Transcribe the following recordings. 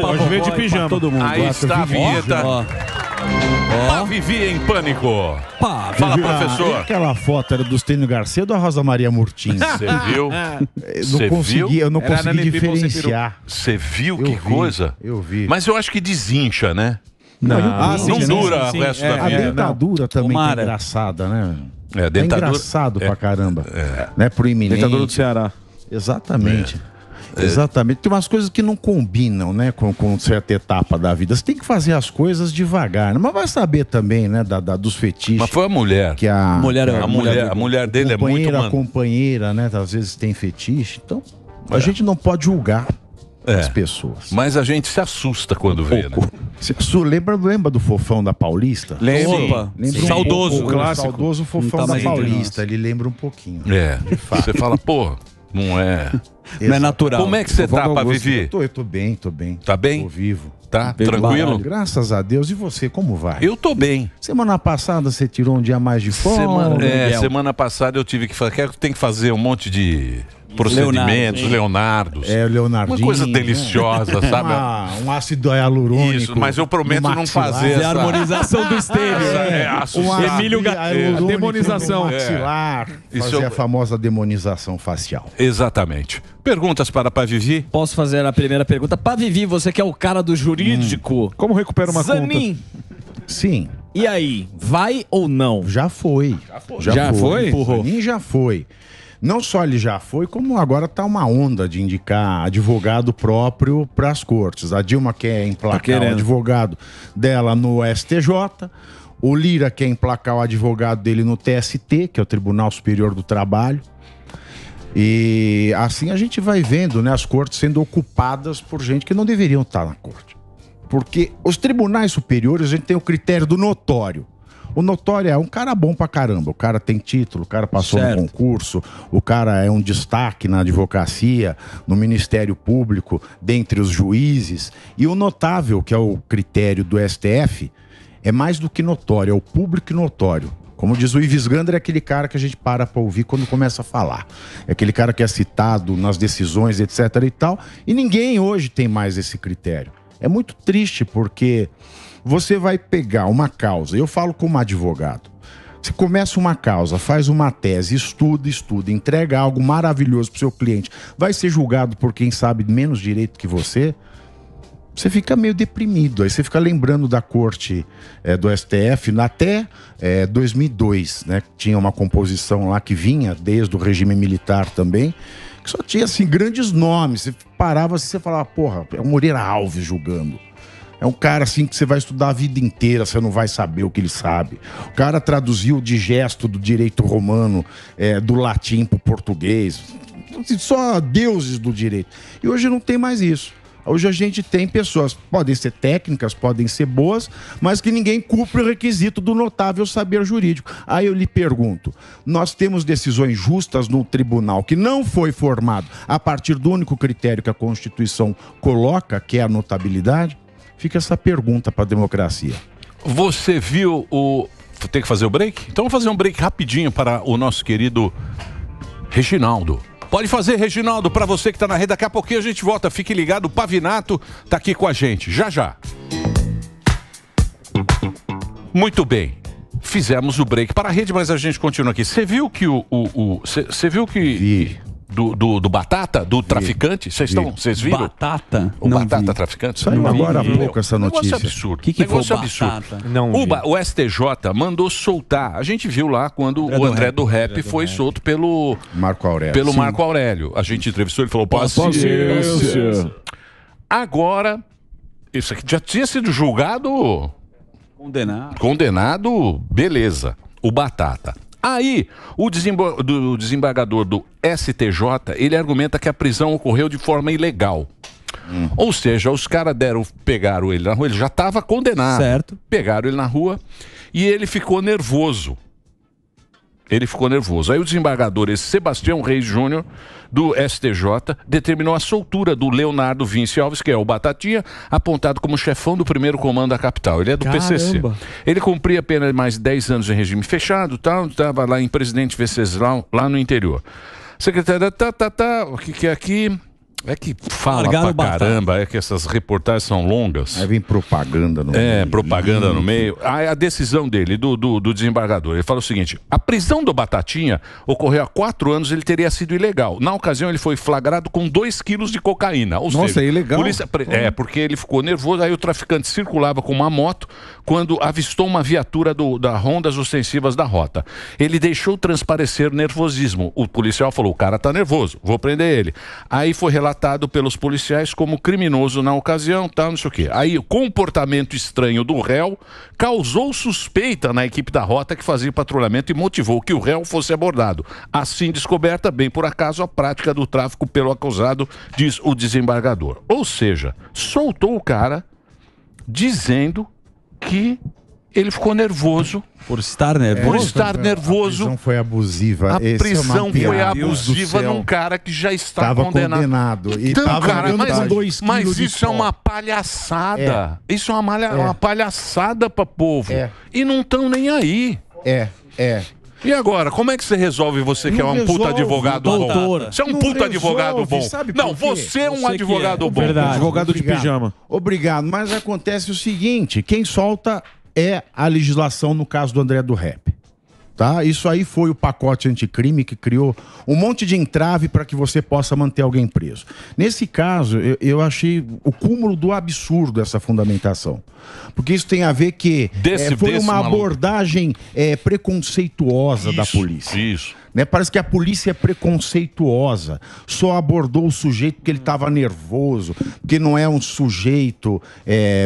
Hoje veio de pijama. Todo mundo. Aí está a vinheta. Pá, Vivi em pânico. Fala, professor. E aquela foto era do Estênio Garcia ou da Rosa Maria Murtinho? Você viu? Eu não consegui diferenciar. Você viu que coisa? Eu vi. Mas eu acho que desincha, né? Não dura o resto da A vida. dentadura também é engraçada, né? A dentadura... É engraçado pra caramba. Né? Proeminente. Dentadura do Ceará. Exatamente. Exatamente. Tem umas coisas que não combinam, né, com certa etapa da vida. Você tem que fazer as coisas devagar, né? Mas vai saber também, né, dos fetiches. Mas foi a mulher. Que a mulher dele é muito... A companheira, né, às vezes tem fetiche. Então, a gente não pode julgar as pessoas. Mas a gente se assusta quando vê, né? Lembra do Fofão da Paulista? Lembra. Saudoso. O clássico. Saudoso Fofão da Paulista. Ele lembra um pouquinho. Você fala, pô, não é... Não é natural. Como é que você tá, pra Vivi? Eu tô bem. Tá bem? Tô vivo. Tá? Tranquilo? Graças a Deus. E você, como vai? Eu tô bem. Semana passada você tirou um dia mais de folga. Semana passada eu tive que fazer... Tem que fazer um monte de procedimentos, Leonardos. O Leonardinho. Uma coisa deliciosa, sabe? Um ácido hialurônico. Isso, mas eu prometo não fazer a harmonização do estênio. Emílio a demonização. Maxilar. Fazer a famosa demonização facial. Exatamente. Perguntas para a Vivi? Posso fazer a primeira pergunta? Para Vivi, você que é o cara do jurídico. Como recupera uma Zanin. conta? Sim. E aí, vai ou não? Já foi. Já foi? Zanin já foi. Não só ele já foi, como agora está uma onda de indicar advogado próprio para as cortes. A Dilma quer emplacar o advogado dela no STJ, o Lira quer emplacar o advogado dele no TST, que é o Tribunal Superior do Trabalho. E assim a gente vai vendo, né, as cortes sendo ocupadas por gente que não deveriam estar na corte. Porque os tribunais superiores, a gente tem o critério do notório. O notório é um cara bom pra caramba. O cara tem título, o cara passou no concurso, o cara é um destaque na advocacia, no Ministério Público, dentre os juízes. E o notável, que é o critério do STF, é mais do que notório, é o público e notório. Como diz o Ives Gandra, é aquele cara que a gente para ouvir quando começa a falar. É aquele cara que é citado nas decisões, etc. e tal. E ninguém hoje tem mais esse critério. É muito triste porque você vai pegar uma causa, eu falo como advogado, você começa uma causa, faz uma tese, estuda, entrega algo maravilhoso para o seu cliente, vai ser julgado por quem sabe menos direito que você fica meio deprimido, aí você fica lembrando da corte do STF até 2002, né? Tinha uma composição lá que vinha desde o regime militar também, que só tinha assim grandes nomes, você parava assim, você falava, porra, é o Moreira Alves julgando. É um cara assim que você vai estudar a vida inteira, você não vai saber o que ele sabe. O cara traduziu o digesto do direito romano, do latim para o português. Só deuses do direito. E hoje não tem mais isso. Hoje a gente tem pessoas, podem ser técnicas, podem ser boas, mas que ninguém cumpre o requisito do notável saber jurídico. Aí eu lhe pergunto, nós temos decisões justas no tribunal que não foi formado a partir do único critério que a Constituição coloca, que é a notabilidade? Fica essa pergunta para a democracia. Você viu o... Tem que fazer o break? Então vamos fazer um break rapidinho para o nosso querido Reginaldo. Pode fazer, Reginaldo, para você que está na rede. Daqui a pouquinho a gente volta. Fique ligado, o Pavinato está aqui com a gente. Já, já. Muito bem. Fizemos o break para a rede, mas a gente continua aqui. Você viu que Você viu que... Vi. Do Batata, do traficante? Vocês viram? Batata? O não Batata vi. traficante? Saiu agora há pouco essa notícia. Negócio absurdo. Que negócio foi absurdo. Não vi. O STJ mandou soltar. A gente viu lá quando o André do Rap foi solto pelo Marco Aurélio. Marco Aurélio. A gente entrevistou, ele falou, paciência. Agora, isso aqui já tinha sido julgado... Condenado, beleza. O Batata. Aí, o desembargador do STJ, ele argumenta que a prisão ocorreu de forma ilegal. Ou seja, os caras pegaram ele na rua, ele já estava condenado. Certo. Pegaram ele na rua e ele ficou nervoso. Aí o desembargador, esse Sebastião Reis Júnior, do STJ, determinou a soltura do Leonardo Vinci Alves, que é o Batatinha, apontado como chefão do primeiro comando da capital. Ele é do PCC. Ele cumpria pena de mais 10 anos em regime fechado, estava lá em Presidente Venceslau, lá no interior. Secretária, o que é aqui? É que fala Largaram pra batata. caramba, é que essas reportagens são longas. Aí vem propaganda no meio. É, propaganda no meio. A decisão dele, do desembargador, ele fala o seguinte: a prisão do Batatinha ocorreu há 4 anos, ele teria sido ilegal. Na ocasião, ele foi flagrado com 2 quilos de cocaína. Ou Nossa, seja, é ilegal? porque ele ficou nervoso, aí o traficante circulava com uma moto quando avistou uma viatura da Rondas Ostensivas da Rota. Ele deixou transparecer nervosismo. O policial falou: o cara tá nervoso, vou prender ele. Aí foi relatado pelos policiais como criminoso na ocasião, tal, não sei o quê. Aí o comportamento estranho do réu causou suspeita na equipe da Rota que fazia patrulhamento e motivou que o réu fosse abordado. Assim descoberta, bem por acaso, a prática do tráfico pelo acusado, diz o desembargador. Ou seja, soltou o cara dizendo que ele ficou nervoso. Por estar nervoso. Por estar nervoso. A prisão foi abusiva. A prisão foi abusiva num cara que já está condenado. Então, cara, mas isso isso é uma palhaçada. Isso é uma palhaçada para povo. E não estão nem aí. E agora, como é que você resolve, você que é um puta advogado bom? Você é um puta advogado bom. Não, você é um advogado bom. Advogado de pijama. Obrigado, mas acontece o seguinte, quem solta é a legislação no caso do André do Rap. Tá? Isso aí foi o pacote anticrime que criou um monte de entrave para que você possa manter alguém preso. Nesse caso, eu achei o cúmulo do absurdo essa fundamentação. Porque isso tem a ver que foi uma abordagem preconceituosa da polícia. Isso. Né? Parece que a polícia é preconceituosa, só abordou o sujeito porque ele estava nervoso, porque não é um sujeito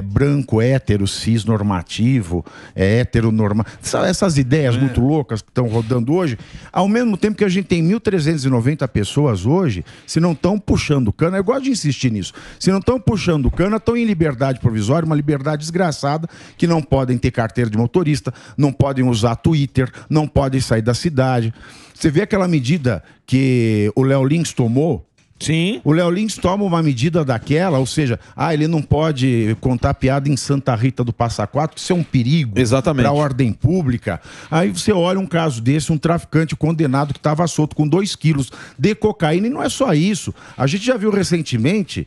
branco, hétero, cis, normativo, heteronormal. Essas ideias muito loucas que estão rodando hoje, ao mesmo tempo que a gente tem 1.390 pessoas hoje, se não estão puxando cana, eu gosto de insistir nisso, se não estão puxando cana, estão em liberdade provisória, uma liberdade desgraçada, que não podem ter carteira de motorista, não podem usar Twitter, não podem sair da cidade. Você vê aquela medida que o Léo Lins tomou? Sim. O Léo Lins toma uma medida daquela, ou seja, ele não pode contar piada em Santa Rita do Passa Quatro, isso é um perigo para a ordem pública. Aí você olha um caso desse, um traficante condenado que estava solto com 2 quilos de cocaína, e não é só isso. A gente já viu recentemente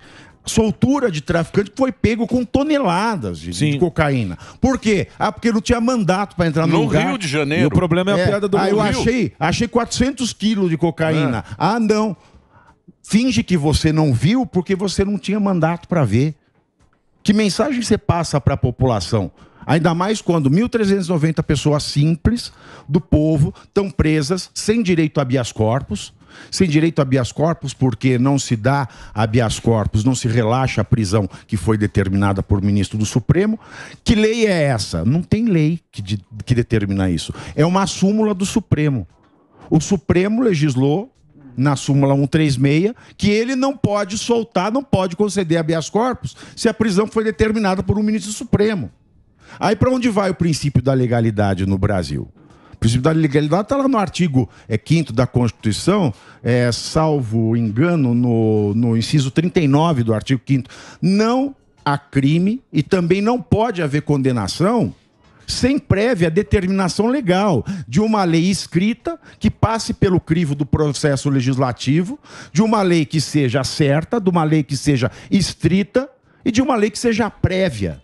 soltura de traficante que foi pego com toneladas de cocaína. Por quê? Porque não tinha mandato para entrar no lugar. No Rio de Janeiro. E o problema é a piada do Rio. Eu achei 400 quilos de cocaína. Não. Finge que você não viu porque você não tinha mandato para ver. Que mensagem você passa para a população? Ainda mais quando 1.390 pessoas simples do povo estão presas sem direito a habeas corpus. Sem direito a habeas corpus porque não se dá habeas corpus, não se relaxa a prisão que foi determinada por ministro do Supremo. Que lei é essa? Não tem lei que determina isso. É uma súmula do Supremo. O Supremo legislou na súmula 136 que ele não pode soltar, não pode conceder habeas corpus se a prisão foi determinada por um ministro do Supremo. Aí para onde vai o princípio da legalidade no Brasil? O princípio da legalidade está lá no artigo 5º da Constituição, salvo engano, no inciso 39 do artigo 5º. Não há crime e também não pode haver condenação sem prévia determinação legal de uma lei escrita que passe pelo crivo do processo legislativo, de uma lei que seja certa, de uma lei que seja estrita e de uma lei que seja prévia.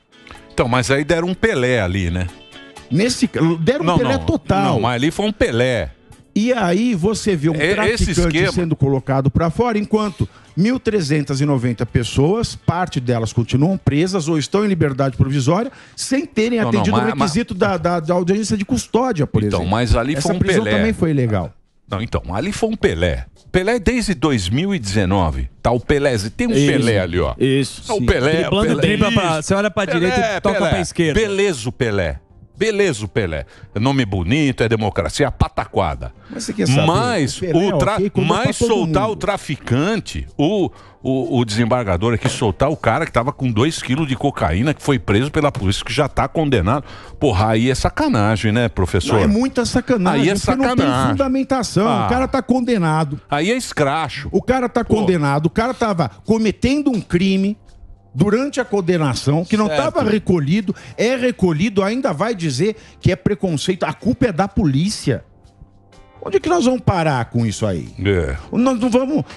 Então, mas aí deram um Pelé ali, né? Deram um Pelé total. Não, mas ali foi um Pelé. E aí você vê um traficante sendo colocado para fora, enquanto 1.390 pessoas, parte delas continuam presas ou estão em liberdade provisória, sem terem atendido o requisito da audiência de custódia, por exemplo. Mas ali foi um Pelé. Essa prisão também foi legal. Não, então, ali foi um Pelé. Pelé desde 2019. Tá o Pelé, tem um Pelé ali, ó. Isso. Tá o Pelé. Você olha pra direita e toca pra esquerda. Beleza o Pelé. Beleza o Pelé. Nome bonito, é democracia, a pataquada. Mas você quer saber, mas soltar o traficante, o desembargador aqui, soltar o cara que estava com 2 quilos de cocaína, que foi preso pela polícia, que já está condenado. Porra, aí é sacanagem, né, professor? Não, é muita sacanagem. Aí é sacanagem. Não tem fundamentação. O cara tá condenado. Aí é escracho. O cara tá condenado, o cara tava cometendo um crime durante a condenação, que não estava recolhido, ainda vai dizer que é preconceito. A culpa é da polícia. Onde é que nós vamos parar com isso aí? Nós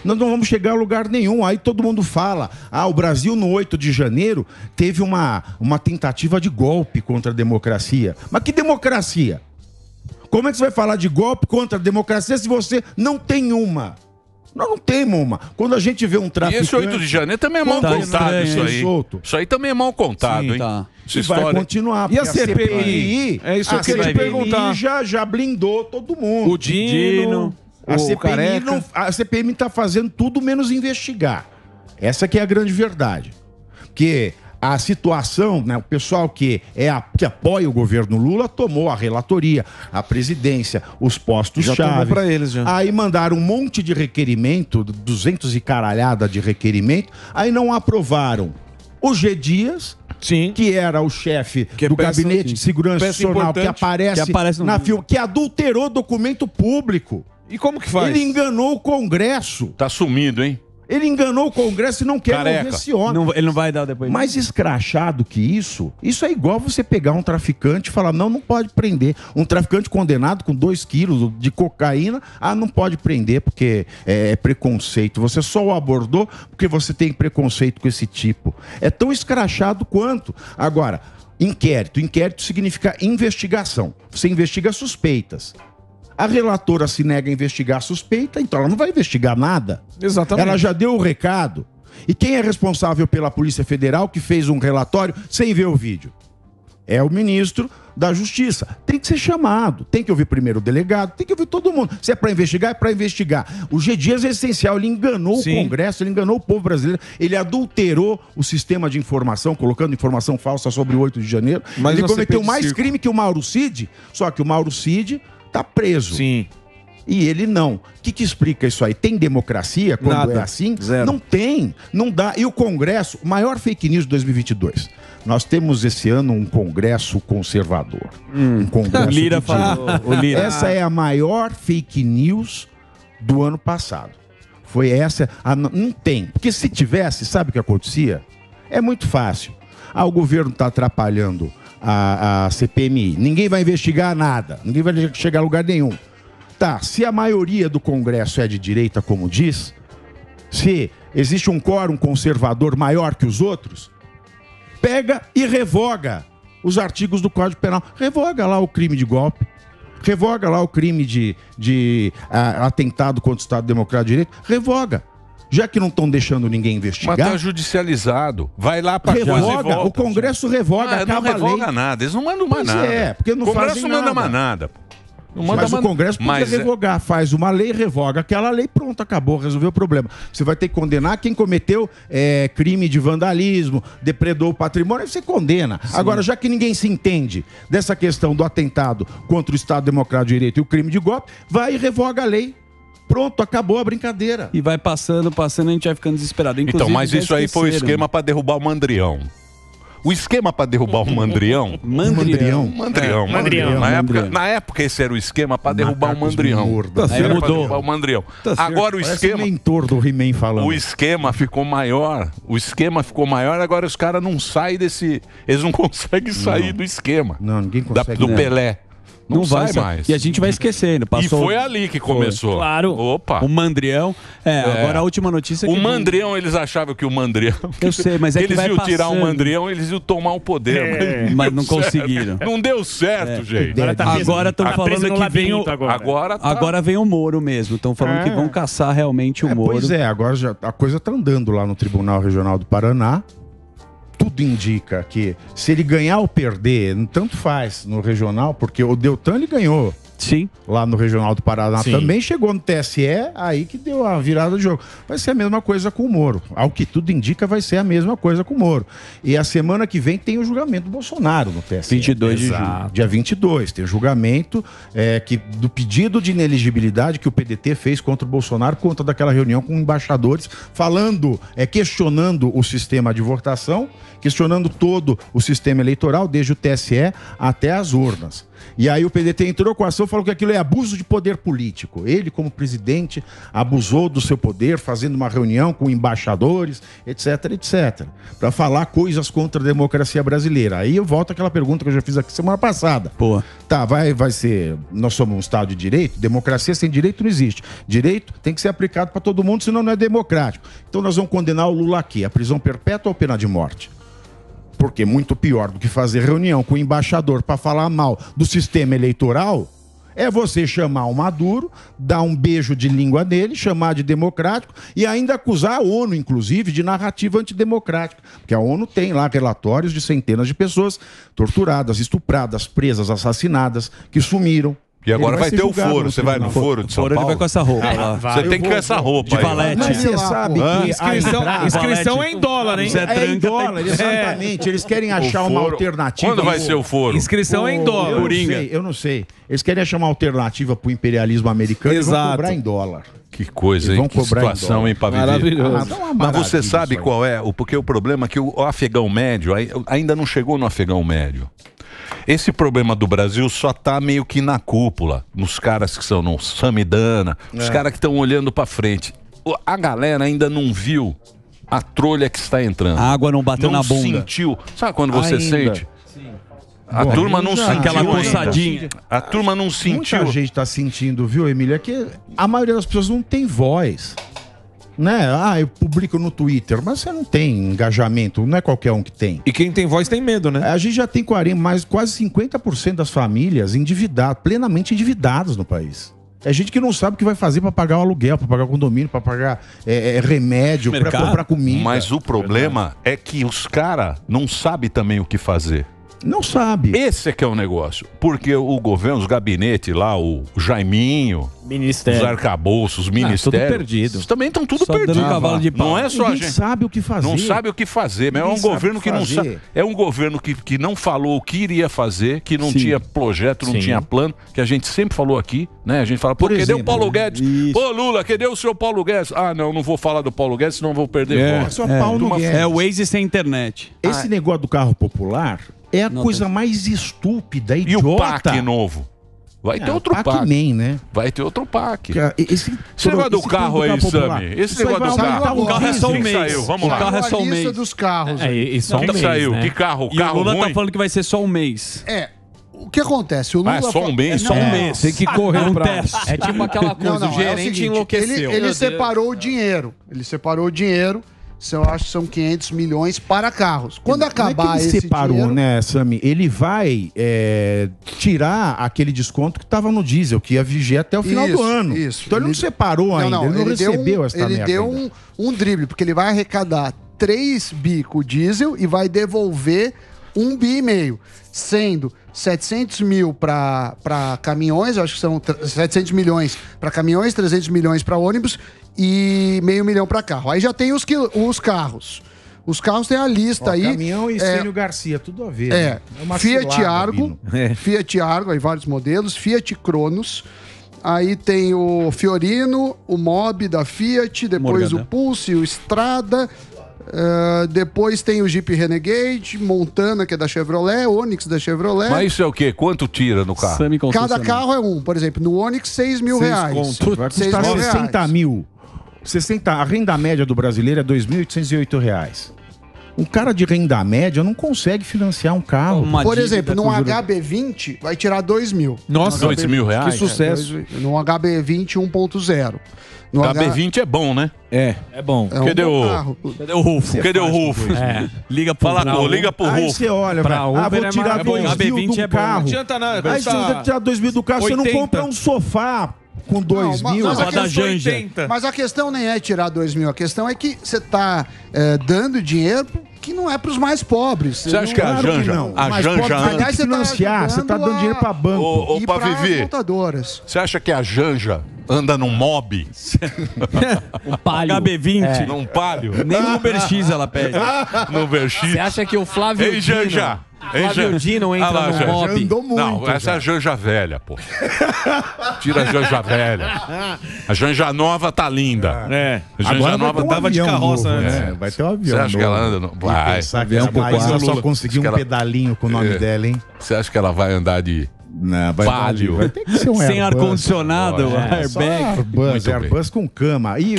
não vamos chegar a lugar nenhum. Aí todo mundo fala, o Brasil no 8 de janeiro teve uma tentativa de golpe contra a democracia. Mas que democracia? Como é que você vai falar de golpe contra a democracia se você não tem uma? Nós não temos uma. Quando a gente vê um traficante... E esse 8 de janeiro também é mal contado, isso aí. Isso aí também é mal contado, hein? E vai continuar. E a CPI? É isso que eu ia perguntar. Já blindou todo mundo. O Dino, a CPI está fazendo tudo menos investigar. Essa que é a grande verdade. Porque a situação, né, o pessoal que apoia o governo Lula tomou a relatoria, a presidência, os postos-chave. para eles já. Aí mandaram um monte de requerimento, 200 e caralhada de requerimento, aí não aprovaram o G. Dias, que era o chefe do Gabinete de Segurança Nacional, que aparece na filme, que adulterou documento público. E como que faz? Ele enganou o Congresso. Tá sumido, hein? Ele enganou o Congresso e não quer ouvir esse homem. Ele não vai dar depois. Mais escrachado que isso é igual você pegar um traficante e falar, não pode prender. Um traficante condenado com 2 quilos de cocaína, não pode prender porque é preconceito. Você só o abordou porque você tem preconceito com esse tipo. É tão escrachado quanto. Agora, inquérito. Inquérito significa investigação. Você investiga suspeitas. A relatora se nega a investigar a suspeita, então ela não vai investigar nada. Exatamente. Ela já deu o recado. E quem é responsável pela Polícia Federal que fez um relatório sem ver o vídeo? É o ministro da Justiça. Tem que ser chamado. Tem que ouvir primeiro o delegado, tem que ouvir todo mundo. Se é para investigar, é para investigar. O G. Dias é essencial. Ele enganou o Congresso, ele enganou o povo brasileiro, ele adulterou o sistema de informação, colocando informação falsa sobre o 8 de janeiro. Mas ele cometeu mais crime que o Mauro Cid, só que o Mauro Cid tá preso. Sim. E ele não. O que explica isso aí? Tem democracia quando é assim? Zero. Não tem. Não dá. E o Congresso, maior fake news de 2022. Nós temos esse ano um Congresso conservador. Um Congresso Lira falou. Essa é a maior fake news do ano passado. Foi essa. Não tem. Porque se tivesse, sabe o que acontecia? É muito fácil. O governo está atrapalhando a CPMI. Ninguém vai investigar nada. Ninguém vai chegar a lugar nenhum. Tá, se a maioria do Congresso é de direita, como diz, se existe um quórum conservador maior que os outros, pega e revoga os artigos do Código Penal. Revoga lá o crime de golpe. Revoga lá o crime de atentado contra o Estado Democrático de Direito. Revoga. Já que não estão deixando ninguém investigar... Mas está judicializado. Vai lá para revoga, o Congresso revoga, acaba não revoga nada, eles não mandam mais nada. Porque não o Congresso fazem não manda nada. mais nada. Mas o Congresso pode revogar, faz uma lei, revoga aquela lei, pronto, acabou, resolveu o problema. Você vai ter que condenar quem cometeu crime de vandalismo, depredou o patrimônio, aí você condena. Sim. Agora, já que ninguém se entende dessa questão do atentado contra o Estado Democrático de Direito e o crime de golpe, vai e revoga a lei. Pronto, acabou a brincadeira. E vai passando, a gente vai ficando desesperado. Inclusive, então, mas isso aí foi o esquema para derrubar o Mandrião. O esquema para derrubar o Mandrião... Mandrião. Na época esse era o esquema para derrubar o Mandrião. Mudou. O Mandrião. Agora o esquema... O mentor do He-Man falando. O esquema ficou maior. Agora os caras não saem desse... Eles não conseguem sair do esquema. Não, ninguém consegue. Do Pelé. Não vai mais. E a gente vai esquecendo. Passou... E foi ali que começou. Claro. Opa. O Mandrião. Agora a última notícia... O Mandrião, eles achavam que o Mandrião... Eu sei, mas eles iam tirar o Mandrião, eles iam tomar o poder. Mas não conseguiram. Não deu certo, gente. Agora estão falando que vem o... Agora vem o Moro mesmo. Estão falando que vão caçar realmente o Moro. Pois é, agora a coisa está andando lá no Tribunal Regional do Paraná. Tudo indica que se ele ganhar ou perder, tanto faz no regional, porque o Deltan ele ganhou. Sim. Lá no Regional do Paraná. Sim. Também chegou no TSE, aí que deu a virada de jogo. Vai ser a mesma coisa com o Moro. Ao que tudo indica, vai ser a mesma coisa com o Moro. E a semana que vem tem o julgamento do Bolsonaro no TSE. 22 de julho. Dia 22. Tem o julgamento do pedido de inelegibilidade que o PDT fez contra o Bolsonaro, contra daquela reunião com embaixadores, falando, questionando o sistema de votação, questionando todo o sistema eleitoral, desde o TSE até as urnas. E aí o PDT entrou com a ação pessoa falou que aquilo é abuso de poder político. Ele, como presidente, abusou do seu poder, fazendo uma reunião com embaixadores, etc, etc, para falar coisas contra a democracia brasileira. Aí eu volto àquela pergunta que eu já fiz aqui semana passada. Pô. Tá, vai ser... Nós somos um Estado de direito? Democracia sem direito não existe. Direito tem que ser aplicado para todo mundo, senão não é democrático. Então nós vamos condenar o Lula aqui, a prisão perpétua ou pena de morte? Porque muito pior do que fazer reunião com o embaixador para falar mal do sistema eleitoral é você chamar o Maduro, dar um beijo de língua nele, chamar de democrático e ainda acusar a ONU, inclusive, de narrativa antidemocrática. Porque a ONU tem lá relatórios de centenas de pessoas torturadas, estupradas, presas, assassinadas, que sumiram. E agora vai ter o foro. Você vai no foro de São Paulo? Ele vai com essa roupa lá. Você tem que ir com essa roupa de valete. Mas você sabe que inscrição é em dólar, hein? É em dólar, exatamente. Eles querem achar uma alternativa. Quando vai ser o foro? Inscrição é em dólar. Eu não sei. Eles querem achar uma alternativa para o imperialismo americano e vão cobrar em dólar. Que coisa, hein? Vão Que cobrar situação, hein, para viver. Maravilhoso. Mas você sabe qual é? Porque o problema é que o afegão médio ainda não chegou no afegão médio. Esse problema do Brasil só tá meio que na cúpula, nos caras que são no Samidana, os caras que estão olhando para frente. A galera ainda não viu a trolha que está entrando. A água não bateu na bunda. Não sentiu. Sabe quando você sente? A Bom, turma não sentiu aquela ainda. coçadinha. A turma não sentiu. Muita gente está sentindo, viu, Emília? É que a maioria das pessoas não tem voz. Né? Ah, eu publico no Twitter, mas você não tem engajamento, não é qualquer um que tem. E quem tem voz tem medo, né? A gente já tem quase 50% das famílias endividadas, plenamente endividadas no país. É gente que não sabe o que vai fazer para pagar o aluguel, para pagar o condomínio, para pagar remédio, para comprar comida. Mas o problema é que os caras não sabem também o que fazer. Não sabe. Esse é que é o negócio. Porque o governo, os gabinetes lá, o Jaiminho, Ministério. os arcabouços, os ministérios, tudo perdido. eles também estão tudo Só dando perdidos. cavalo de pau. Não é só a Ninguém gente. sabe o que fazer. Não sabe o que fazer, mas é um Ninguém sabe governo o que que não fazer. sabe. É um governo que não falou o que iria fazer, que não Sim. tinha projeto, não Sim. tinha plano, que a gente sempre falou aqui, né? A gente fala, pô, Por cadê exemplo, o Paulo Guedes? Isso. Pô, Lula, cadê o seu Paulo Guedes? Ah, não vou falar do Paulo Guedes, senão vou perder voto. Só pau no Guedes. É o Waze sem internet. Esse negócio do carro popular é a coisa mais estúpida, E idiota. o PAC novo? Vai ter outro PAC. PAC-Man, né? Vai ter outro PAC. Esse negócio do carro aí, Sami? Esse Isso aí negócio do vai carro. aumentar O carro é só um Quem mês. saiu? Vamos O lá. carro é só um a lista mês. dos carros. E só Quem um mês, saiu? né? Que carro? E o Carro Lula ruim? tá falando que vai ser só um mês. O que acontece? O Lula Ah, é só um mês? Não, Só um não. mês. Tem que correr um teste. É tipo aquela coisa, Não, o é o gerente seguinte, enlouqueceu. Ele separou o dinheiro. Ele separou o dinheiro. Eu acho que são 500 milhões para carros. Quando acabar não é que ele esse separou, dinheiro... né, Sami? Ele vai tirar aquele desconto que estava no diesel, que ia vigiar até o final do ano. Isso. Então ele não separou ainda, ele não recebeu essa merda. Ele deu um drible, porque ele vai arrecadar 3 bi com o diesel e vai devolver 1,5 bi, sendo 700 mil para caminhões, eu acho que são 700 milhões para caminhões, 300 milhões para ônibus e $500 mil para carro. Aí já tem os carros. Os carros tem a lista aí. Caminhão e Sênio Garcia, tudo a ver. É, né? Uma Fiat cilada, Argo, Bino. Fiat Argo, aí vários modelos, Fiat Cronos, aí tem o Fiorino, o Mobi da Fiat, depois Morgana. o Pulse, o Strada, depois tem o Jeep Renegade, Montana, que é da Chevrolet, Onix da Chevrolet. Mas isso é o quê? Quanto tira no carro? Sami Cada concessionário. carro é um. Por exemplo, no Onix, R$6 mil. Vai Seis custar mil 60 reais. mil. A renda média do brasileiro é R$ 2.808. Um cara de renda média não consegue financiar um carro. Uma Por dívida exemplo, com num juros- HB20 vai tirar 2 mil. Nossa, R$2 mil? que sucesso. Num HB20 1.0. No HB20 é bom, né? É bom. É um Cadê bom o- carro. Cadê o Rufo? Cadê o Rufo? Liga pro Liga pro Aí Rufo. você olha, Pra vai, Uber vou é tirar mais- é bom. 2 mil HB20 do é bom. carro. Não adianta nada. Aí se você tirar 2 mil do carro, você não 80. compra um sofá com 2 Não, mil. mas Lá da Janja. 80. Mas a questão nem é tirar 2 mil. A questão é que você está dando dinheiro que não é para os mais pobres. Você acha que a Claro que Janja, não. a Mas Janja pode anda... Aliás, você tá financiar, você tá ajudando dando dinheiro pra banco. Ô, e pra para Vivi, montadoras. você acha que a Janja anda num mob? O palio. HB20. Num palio? Nem no Uber X ela pede. No Verx? Você acha que o Flávio Ei, Janja! Ei, Flávio Dino entra Ah lá, no Janja. mob? Andou muito. Não, essa é a Janja velha, pô. Tira a Janja velha. A Janja nova tá linda. É. A Janja Agora vai nova ter um tava de avião carroça novo, antes. né? Vai ter um avião Você acha que ela novo. anda? No... E Vai. pensar que Avião a pro Maísa quadro, só Lula. conseguiu um Ela- pedalinho com o nome dela, hein? Você acha que ela vai andar de Não, Palio. Vai ter que ser um Sem Airbus. ar-condicionado, Só airbag. Airbus, Airbus com cama. E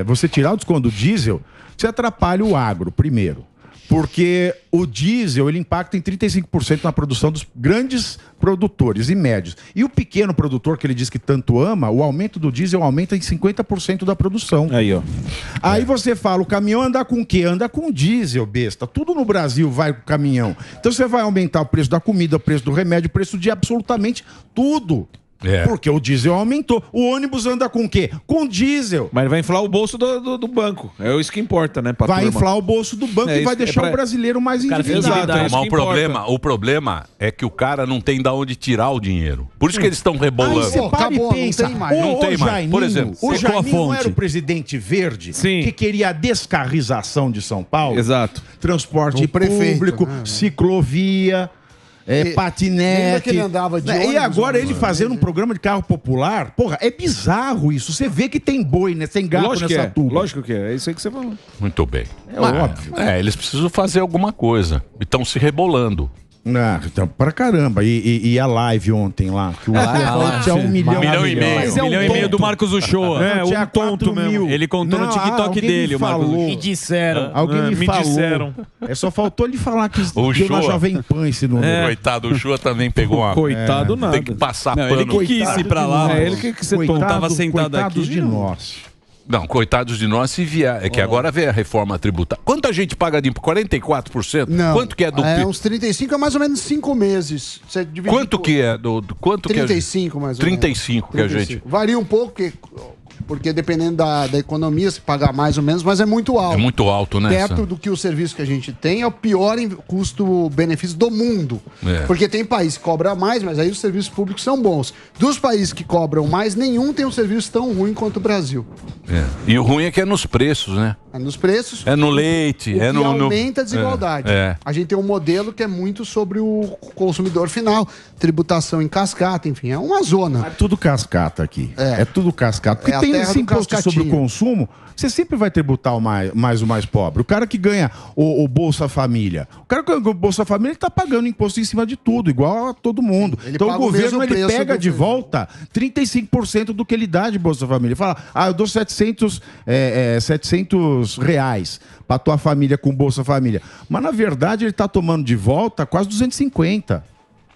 você tirar o desconto do diesel, você atrapalha o agro, primeiro. Porque o diesel, ele impacta em 35% na produção dos grandes produtores e médios. E o pequeno produtor, que ele diz que tanto ama, o aumento do diesel aumenta em 50% da produção. Aí, ó. Aí você fala, o caminhão anda com o quê? Anda com diesel, besta. Tudo no Brasil vai com caminhão. Então você vai aumentar o preço da comida, o preço do remédio, o preço de absolutamente tudo. Porque o diesel aumentou. O ônibus anda com o quê? Com diesel. Mas vai inflar o bolso do banco. É isso que importa, né? Vai inflar o bolso do banco e vai deixar o brasileiro mais endividado. Mas o problema é que o cara não tem de onde tirar o dinheiro. Por isso que eles estão rebolando. Aí você para e pensa. Não tem mais. Por exemplo, o Jaiminho não era o presidente verde que queria a descarrização de São Paulo? Exato. Transporte público, ciclovia... patinete. Lembra que ele andava de E ônibus, agora ele fazendo um programa de carro popular. Porra, é bizarro isso. Você vê que tem boi, né? Tem gato Lógico nessa tuba. Lógico que é. É isso aí que você falou. Muito bem. É óbvio. Eles precisam fazer alguma coisa. E estão se rebolando. Não, então, pra caramba. E a live ontem lá? Que o tinha 1 milhão, Mas é um 1,5 milhão do Marcos Uchoa. Tinha um tonto 4 mesmo. mil. Ele contou no TikTok dele, o Marcos Uchoa. Me disseram. Alguém me falou. disseram. Só faltou ele falar que O deu na Uchoa. Jovem Pan esse número. Coitado, o Uchoa também pegou uma... Coitado nada. Tem que passar Não, pano. ele que quis ir pra lá. É ele que você tava sentado coitados aqui. de nós. Não, coitados de nós se vier. É que agora vem a reforma tributária. Quanto a gente paga de 44%? Não. Quanto que é do uns 35 é mais ou menos 5 meses. Você divide Quanto que é do quanto 35 mais ou menos. 35 que a gente... Varia um pouco, porque dependendo da economia, se pagar mais ou menos, mas é muito alto. É muito alto, né? Perto do que o serviço que a gente tem, é o pior custo-benefício do mundo. Porque tem país que cobra mais, mas aí os serviços públicos são bons. Dos países que cobram mais, nenhum tem um serviço tão ruim quanto o Brasil. E o ruim é que é nos preços, né? É nos preços. É no leite. O que no aumenta a desigualdade. A gente tem um modelo que é muito sobre o consumidor final. Tributação em cascata, enfim, é uma zona. É tudo cascata aqui. É tudo cascata. Porque tem esse imposto sobre o consumo, você sempre vai tributar o mais pobre. O cara que ganha o Bolsa Família. O cara que ganha o Bolsa Família, ele tá pagando imposto em cima de tudo, igual a todo mundo. Então o governo ele pega de volta 35% do que ele dá de Bolsa Família. Ele fala, eu dou 700 reais pra tua família com Bolsa Família. Mas na verdade ele tá tomando de volta quase 250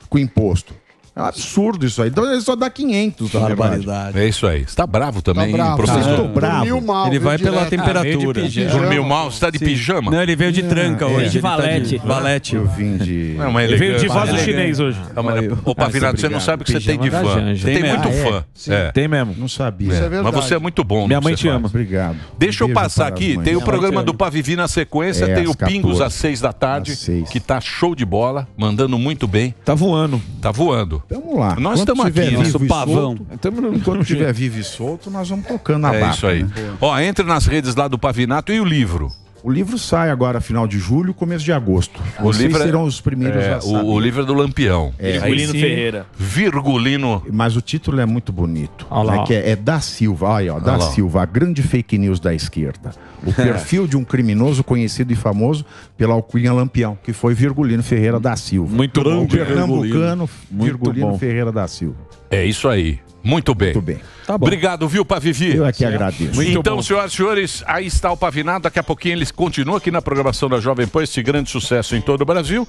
com imposto. É um absurdo isso aí. Então ele só dá 500. Barbaridade. É isso aí. Você tá bravo também, professor? Estou bravo. Ele vai pela temperatura. Dormiu mal? Você tá de pijama? Não, ele veio de tranca hoje. De valete. Valete. Eu vim de... É uma Ele veio de vaso elegância. chinês hoje. Ô, Pavinato, você não sabe o que você tem de fã. Você tem muito fã. Tem mesmo. Não sabia. Isso é verdade. Mas você é muito bom. Minha no mãe que te você ama. faz. Obrigado. Deixa eu Beijo passar para as aqui. mães. Tem o programa do Pavivi na sequência. Tem às o Pingos 14. às 6 da tarde. Às 6. Que tá show de bola. Mandando muito bem. Tá voando. Tá voando. Vamos lá. Nós Quando estamos aqui, tiver né? vivo e Pavão. solto, Enquanto tiver vivo e solto, nós vamos tocando a É barca. isso aí. Ó, entre nas redes lá do Pavinato e o livro. O livro sai agora final de julho, começo de agosto. O Vocês livro serão os primeiros a saber. o livro é do Lampião. Virgulino Ferreira. Virgulino. Mas o título é muito bonito. Olha lá. Que é da Silva. Olha, ó, da lá. Silva, a grande fake news da esquerda. O perfil de um criminoso conhecido e famoso pela alcunha Lampião, que foi Virgulino Ferreira da Silva. Muito bom. Pernambucano, Muito Virgulino bom. Ferreira da Silva. É isso aí. Muito bem. Muito bem. Tá bom. Obrigado, viu, Pavivi? Eu é que agradeço. Então, senhoras e senhores, aí está o Pavinato. Daqui a pouquinho eles continuam aqui na programação da Jovem Pan, esse grande sucesso em todo o Brasil.